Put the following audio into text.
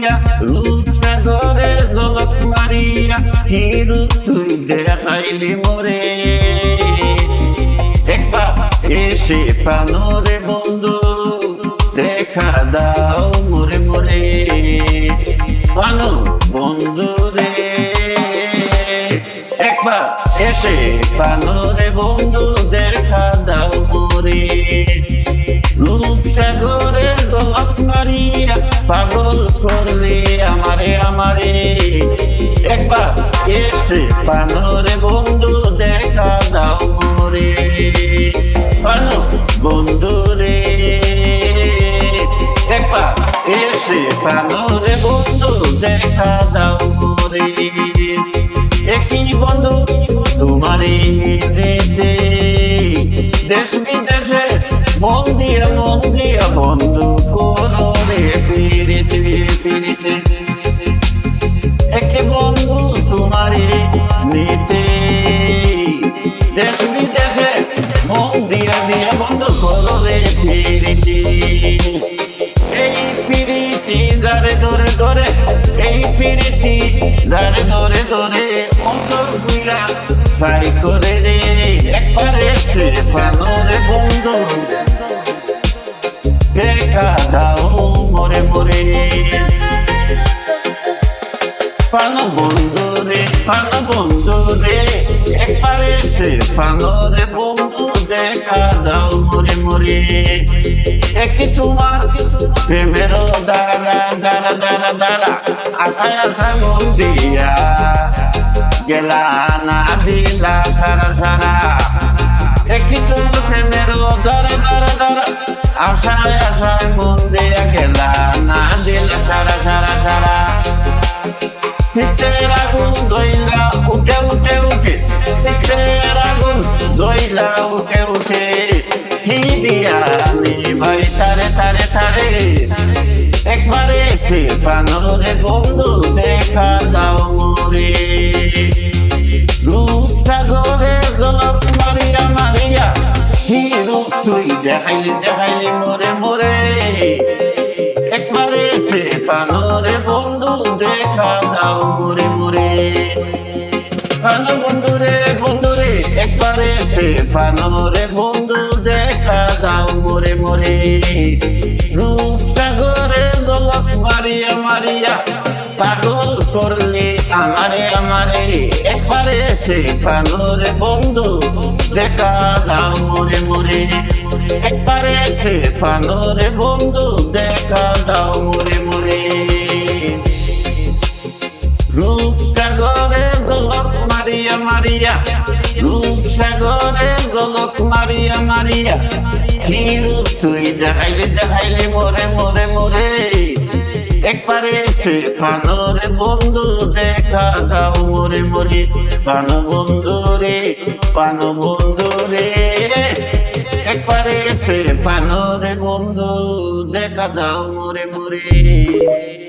মারিয়া রূপসাগরে ঝলক মারিয়া হিরু তুই দেখাইলি মোরে একবার এসে পানোরে বন্ধু দেখা দাও মোরে মোরে পানো বন্ধু রে একবার এসে পানোরে বন্ধু দেখা দাও মোরে রূপসাগরে ঝলক মারিয়া পাগল করলে আমারে আমারে একবার এসে পানোরে বন্ধু দেখা দাও মোরে পানো বন্ধু রে একবার এসে পানোরে বন্ধু দেখা দাও মোরে একই বন্ধু তোমারে রেতে দেশ বিদেশে মন দিয়া বন্ধু করো রে ফিরিতে ফিরিতে একই বন্ধু তোমারে নিতে দেশ বিদেশে মন দিয়া বন্ধু করো রে ফিরিতে এই ফিরিতি যারে ধরে ধরে এই ফিরিতি যারে ধরে ধরে অন্তর বুইরা ছাই করে রে একবার এসে পানোরে বন্ধু দেখা দাও মোরে মোরে পানো বন্ধু রে একবার এসে পানোরে বন্ধু দেখা দাও মোরে মোরে একে তোমার প্রেমের দ্বারা দ্বারা দ্বারা দ্বারা আশা আশা মন দিয়া গেলা না দিলা সারা সারা একে তোমার প্রেমের দ্বারা দ্বারা দ্বারা আশায় আশায় মন দিয়া গেলা না দিলা সারা সারা সারা পিঠের আগুন জইলা উঠে উঠে উঠে পিঠের আগুন জইলা উঠে উঠে হি দিয়া আমি ভাই তারে তারে তারে একবারে এসে পানোরে বন্ধু দেখা দাও মোরে রূপসাগরে ঝলক মারিয়া মারিয়া হিরু তুই দেখাইলি মোরে মোরে একবারে এসে পানোরে বন্ধু দেখা দাও মোরে মোরে পানো বন্ধু রে একবারে এসে পানোরে বন্ধু দেখা দাও মোরে মোরে রূপসাগরে ঝলক মারিয়া মারিয়া পাগল করলে আমারে আমারে একবারে এসে পানোরে বন্ধু দেখা দাও মোরে মোরে একবারে এসে পানোরে বন্ধু দেখা দাও মোরে মোরে রূপসাগরে ঝলক মারিয়া মারিয়া রূপসাগরে ঝলক মারিয়া মারিয়া হিরু তুই দেখাইলি মোরে মোরে মোরে একবারে এসে পানোরে বন্ধু দেখা দাও মোরে মোরে পানো বন্ধু রে একবারে এসে পানোরে বন্ধু দেখা দাও মোরে মোরে।